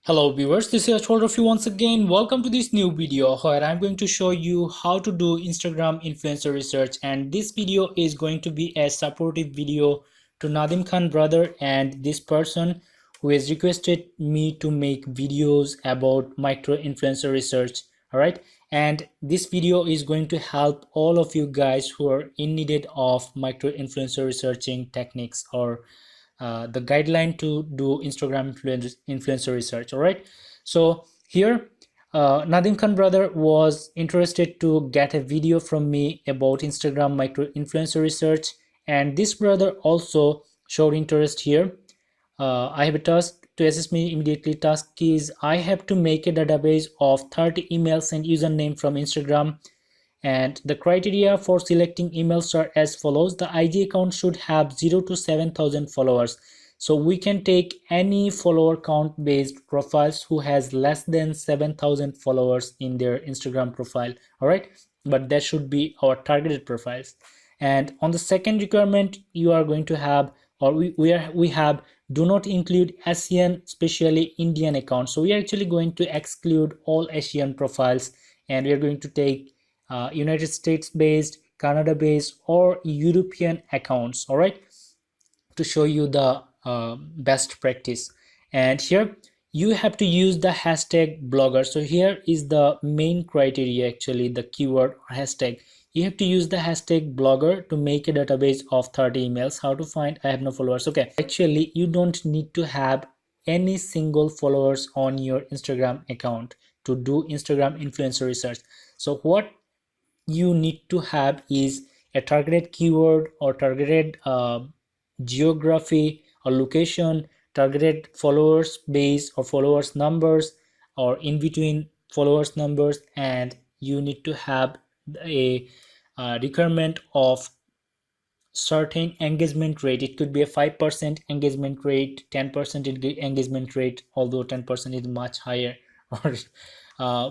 Hello viewers, this is Rafy once again. Welcome to this new video where I'm going to show you how to do Instagram influencer research, and this video is going to be a supportive video to Nadim Khan brother and this person who has requested me to make videos about micro influencer research. Alright, and this video is going to help all of you guys who are in needed of micro influencer researching techniques or the guideline to do Instagram influencer research. All right, so here Nadim Khan brother was interested to get a video from me about Instagram micro influencer research, and this brother also showed interest here. I have a task to assist me immediately. Task is I have to make a database of 30 emails and username from Instagram, and the criteria for selecting emails are as follows. The IG account should have 0 to 7,000 followers. So we can take any follower count based profiles who has less than 7,000 followers in their Instagram profile. All right, but that should be our targeted profiles. And on the second requirement, you are going to have, or we have, do not include Asian, especially Indian accounts. So we are actually going to exclude all Asian profiles, and we are going to take United States based, Canada based, or European accounts. All right, to show you the best practice. And here you have to use the hashtag blogger. So here is the main criteria, actually the keyword or hashtag. You have to use the hashtag blogger to make a database of 30 emails. How to find? I have no followers. Okay, actually you don't need to have any single followers on your Instagram account to do Instagram influencer research. So what you need to have is a targeted keyword or targeted geography or location, targeted followers base or followers numbers, or in between followers numbers, and you need to have a requirement of certain engagement rate. It could be a 5% engagement rate, 10% engagement rate, although 10% is much higher or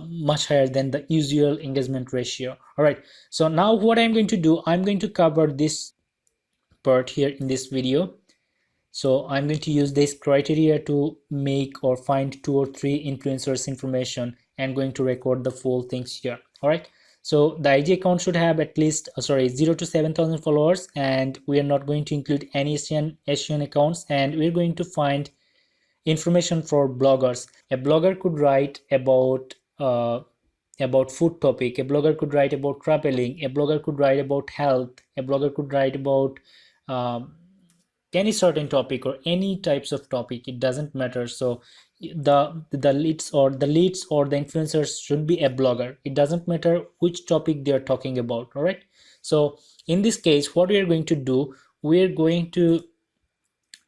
much higher than the usual engagement ratio. All right, so now what I'm going to do, I'm going to cover this part here in this video. So I'm going to use this criteria to make or find 2 or 3 influencers information and going to record the full things here. All right, so the IG account should have at least 0 to 7,000 followers, and we are not going to include any Asian accounts, and we're going to find information for bloggers. A blogger could write about food topic, a blogger could write about traveling, a blogger could write about health, a blogger could write about um, any certain topic or any types of topic, it doesn't matter. So the leads or the influencers should be a blogger. It doesn't matter which topic they are talking about. All right, so in this case what we are going to do, we are going to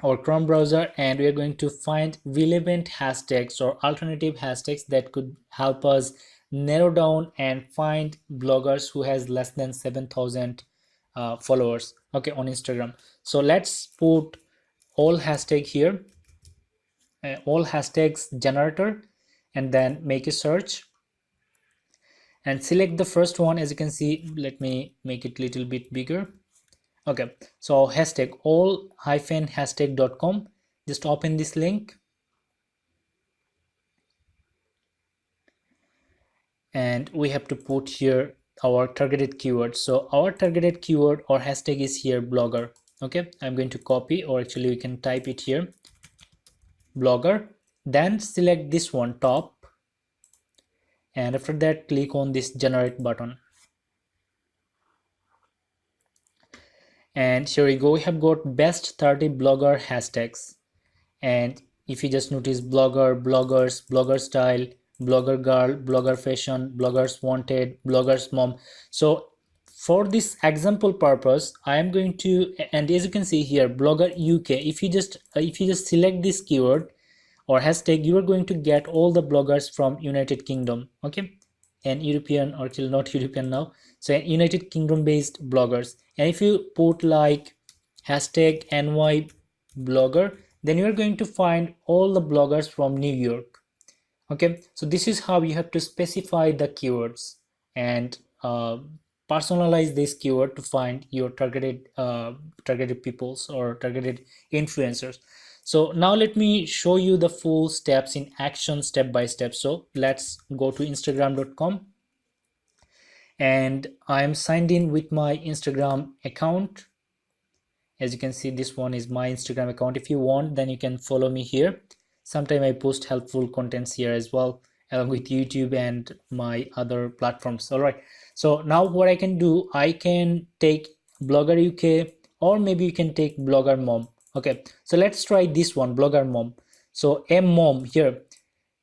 our Chrome browser and we are going to find relevant hashtags or alternative hashtags that could help us narrow down and find bloggers who has less than 7,000 followers, okay, on Instagram. So let's put all hashtag here, all hashtags generator, and then make a search and select the first one. As you can see, let me make it a little bit bigger. Okay, so hashtag all-hashtag.com. Just open this link and we have to put here our targeted keyword. So our targeted keyword or hashtag is here blogger. Okay, I'm going to copy, or actually we can type it here, blogger. Then select this one, top, and after that click on this generate button. And here we go, we have got best 30 blogger hashtags. And if you just notice blogger, bloggers, blogger style, blogger girl, blogger fashion, bloggers wanted, bloggers mom. So for this example purpose, I am going to, and as you can see here, blogger UK, if you just select this keyword or hashtag, you are going to get all the bloggers from United Kingdom, okay, and European, or still not European now, so United Kingdom based bloggers. And if you put like hashtag NY blogger, then you are going to find all the bloggers from New York. Okay, so this is how you have to specify the keywords and personalize this keyword to find your targeted peoples or targeted influencers. So now let me show you the full steps in action step by step. So let's go to instagram.com, and I'm signed in with my Instagram account. As you can see, this one is my Instagram account. If you want, then you can follow me here. Sometime I post helpful contents here as well, along with YouTube and my other platforms. All right, so now what I can do, I can take Blogger UK, or maybe you can take Blogger Mom. Okay, so let's try this one, Blogger Mom. So M Mom here,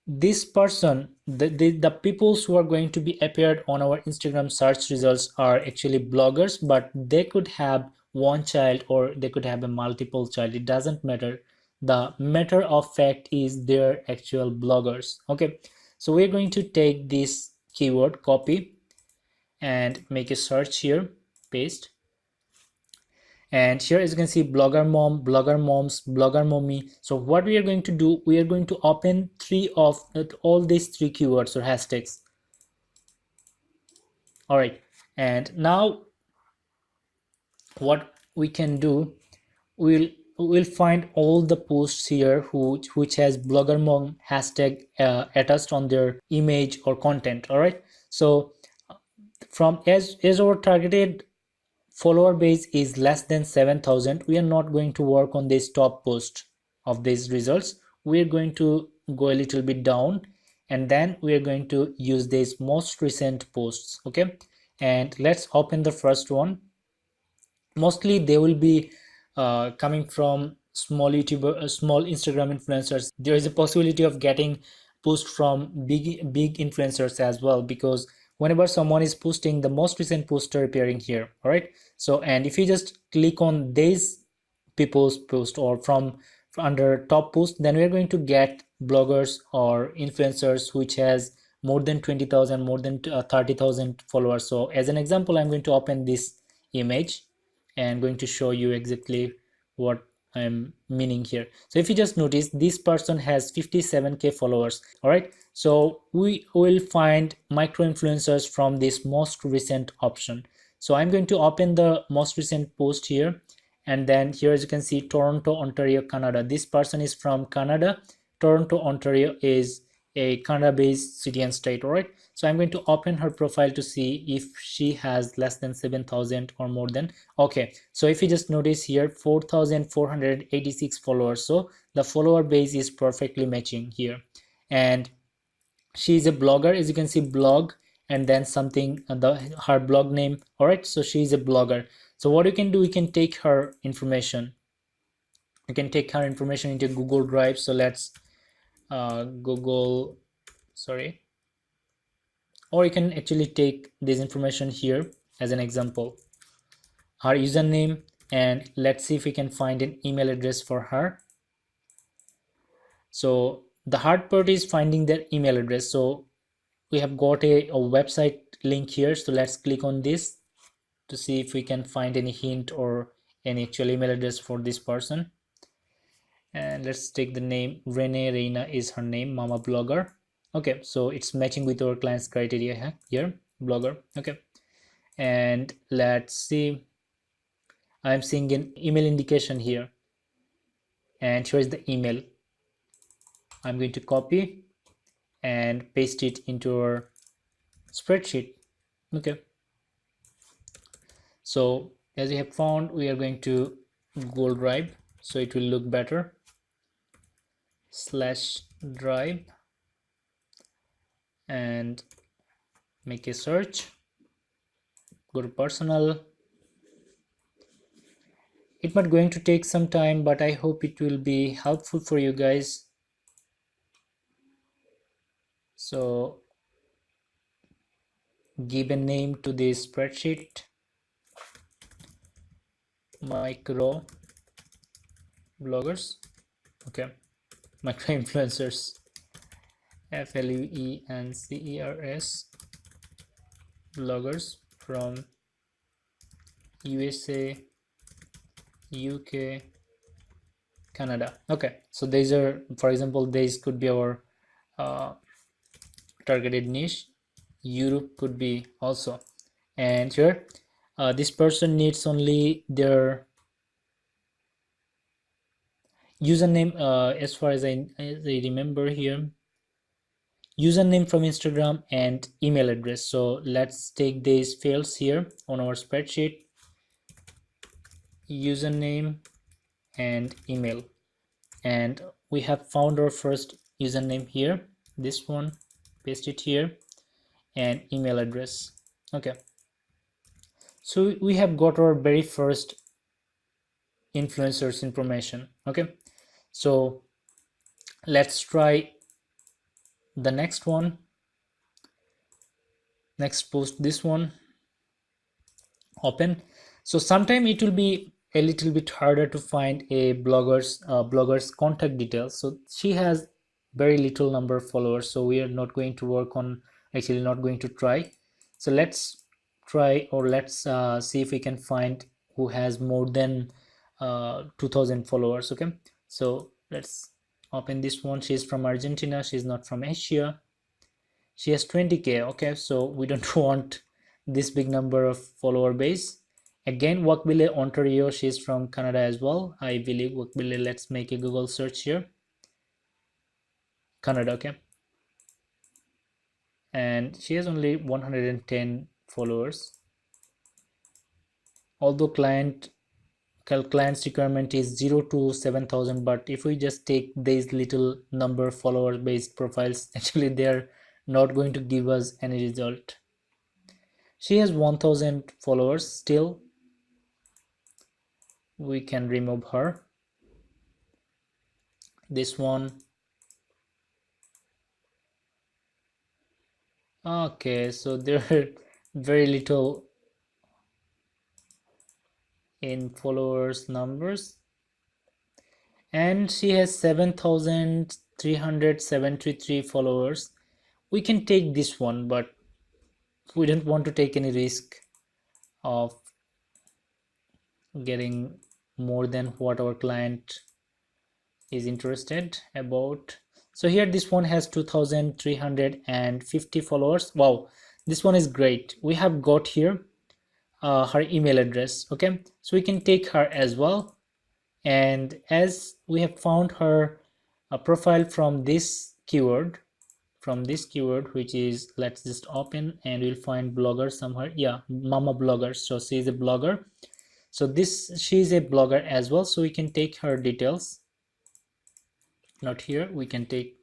this person, the peoples who are going to be appeared on our Instagram search results are actually bloggers, but they could have one child or they could have a multiple child. It doesn't matter. The matter of fact is they're actual bloggers. Okay, so we're going to take this keyword, copy, and make a search here, paste. And here, as you can see, blogger mom, blogger moms, blogger mommy. So what we are going to do, we are going to open all these three keywords or hashtags. All right, and now what we can do, we'll find all the posts here which has blogger mom hashtag attached on their image or content. All right, so from as our targeted follower base is less than 7,000, we are not going to work on this top post of these results. We are going to go a little bit down, and then we are going to use these most recent posts. Okay, and let's open the first one. Mostly they will be coming from small YouTuber, small Instagram influencers. There is a possibility of getting post from big influencers as well, because whenever someone is posting, the most recent poster appearing here. All right, so and if you just click on these people's post or from under top post, then we're going to get bloggers or influencers which has more than 20,000, more than 30,000 followers. So as an example, I'm going to open this image and going to show you exactly what I'm meaning here. So if you just notice, this person has 57k followers. All right, so we will find micro influencers from this most recent option. So I'm going to open the most recent post here, and then here, as you can see, Toronto, Ontario, Canada. This person is from Canada. Toronto, Ontario is a Canada based city and state. All right, so I'm going to open her profile to see if she has less than 7,000 or more than. Okay, so if you just notice here, 4,486 followers. So the follower base is perfectly matching here, and she is a blogger. As you can see, blog and then something, her blog name. All right, so she is a blogger. So what you can do, you can take her information. You can take her information into Google Drive. So let's Google, sorry, or you can actually take this information here as an example, her username, and let's see if we can find an email address for her. So the hard part is finding their email address. So we have got a website link here, so let's click on this to see if we can find any hint or any actual email address for this person. And let's take the name Renee. Reina is her name, mama blogger. Okay, so it's matching with our client's criteria here, blogger. Okay, and let's see, I'm seeing an email indication here, and here's the email. I'm going to copy and paste it into our spreadsheet. Okay, so as you have found, we are going to Google Drive, so it will look better. /drive and make a search, go to personal. It might going to take some time, but I hope it will be helpful for you guys. So give a name to this spreadsheet, micro bloggers. Okay, micro influencers, FLUENCERS, bloggers from USA, UK, Canada. Okay, so these are, for example, these could be our targeted niche. Europe could be also, and here this person needs only their username, as far as I remember here, username from Instagram and email address. So let's take these fields here on our spreadsheet: username and email. And we have found our first username here, this one, paste it here, and email address. Okay, so we have got our very first influencers information. Okay, so let's try the next one. Next post, this one, open. So sometime it will be a little bit harder to find a blogger's contact details. So she has very little number of followers, so we are not going to work on, actually not going to try. So let's try, or let's see if we can find who has more than 2000 followers. Okay, so let's open this one. She's from Argentina, she's not from Asia, she has 20k. Okay, so we don't want this big number of follower base. Again, Wakbile Ontario, she's from Canada as well, I believe. Wakbile, let's make a Google search here, Canada. Okay, and she has only 110 followers, although client's requirement is 0 to 7000. But if we just take these little number follower based profiles, actually they're not going to give us any result. She has 1000 followers still. We can remove her. This one, okay, so there are very little in followers numbers, and she has 7373 followers. We can take this one, but we don't want to take any risk of getting more than what our client is interested about. So here this one has 2350 followers. Wow, this one is great. We have got here her email address. Okay, so we can take her as well. And as we have found her profile from this keyword, which is, let's just open and we'll find blogger somewhere. Yeah, mama blogger. So she is a blogger, so she is a blogger as well. So we can take her details, not here, we can take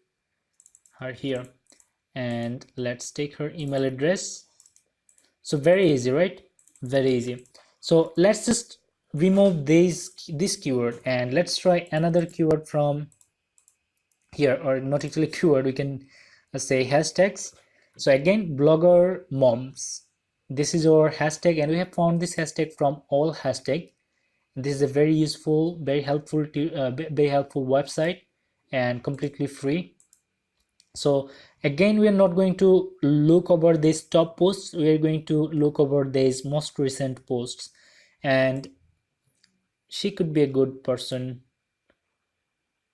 her here, and let's take her email address. So very easy, right? Very easy. So let's just remove this keyword, and let's try another keyword from here, or not actually keyword, we can say hashtags. So again, blogger moms, this is our hashtag, and we have found this hashtag from all hashtag. This is a very useful, very helpful website, and completely free. So again, we are not going to look over these top posts, we are going to look over these most recent posts, and she could be a good person.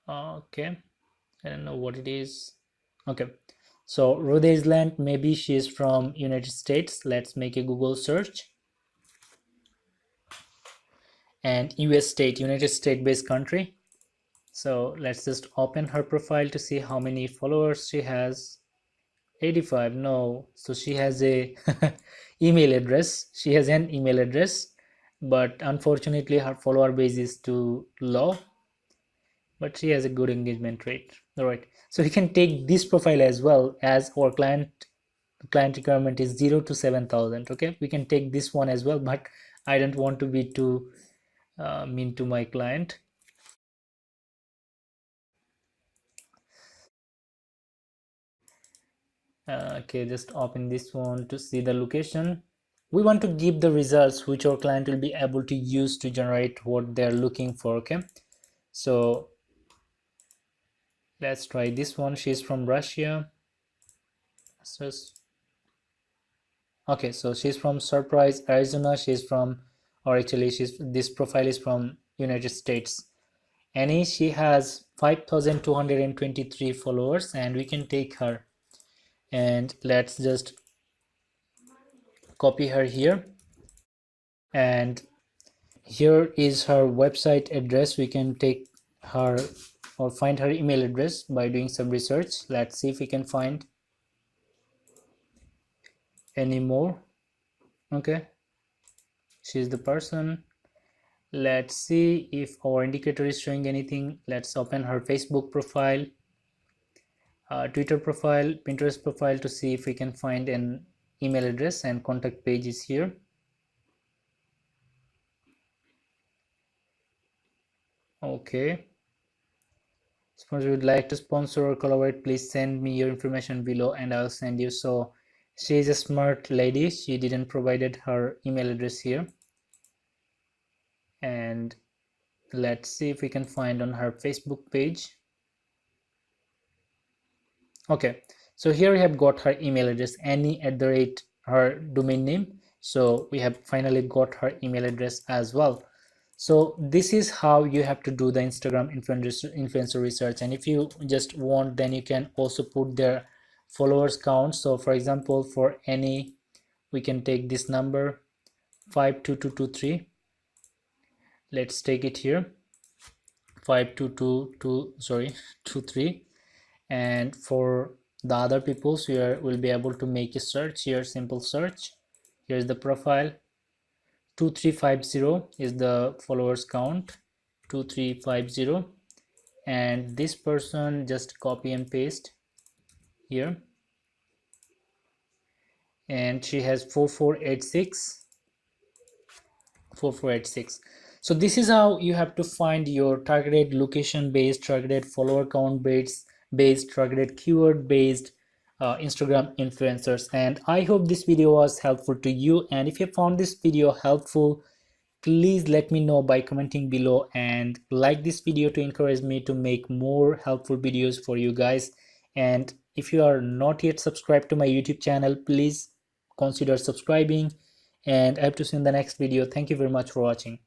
Okay, I don't know what it is. Okay, so Rhode Island, maybe she is from United States. Let's make a Google search. And US state, United States based country. So let's just open her profile to see how many followers she has. 85. No, so she has a email address. She has an email address, but unfortunately her follower base is too low, but she has a good engagement rate. All right, so we can take this profile as well, as our client requirement is 0 to 7000. Okay, we can take this one as well, but I don't want to be too mean to my client. Okay, just open this one to see the location. We want to give the results which our client will be able to use to generate what they're looking for. Okay, so let's try this one. She's from Russia. So okay, so she's from Surprise, Arizona. She's from, or actually this profile is from United States. Annie, she has 5223 followers, and we can take her, and let's just copy her here, and here is her website address. We can take her or find her email address by doing some research. Let's see if we can find any more. Okay, she's the person. Let's see if our indicator is showing anything. Let's open her Facebook profile, Twitter profile, Pinterest profile to see if we can find an email address, and contact page is here. Okay, suppose you would like to sponsor or collaborate, please send me your information below and I'll send you. So she is a smart lady, she didn't provided her email address here. And let's see if we can find on her Facebook page. Okay, so here we have got her email address, Annie at the rate her domain name. So we have finally got her email address as well. So this is how you have to do the Instagram influencer research. And if you just want, then you can also put their followers count. So for example, for Annie, we can take this number 52223. Let's take it here, 52223. And for the other people, so we'll be able to make a search here, simple search. Here's the profile, 2350 is the followers count, 2350. And this person, just copy and paste here, and she has 4486. So this is how you have to find your targeted location based, targeted follower count based, targeted keyword based Instagram influencers. And I hope this video was helpful to you, and if you found this video helpful, please let me know by commenting below, and like this video to encourage me to make more helpful videos for you guys. And if you are not yet subscribed to my YouTube channel, please consider subscribing, and I hope to see you in the next video. Thank you very much for watching.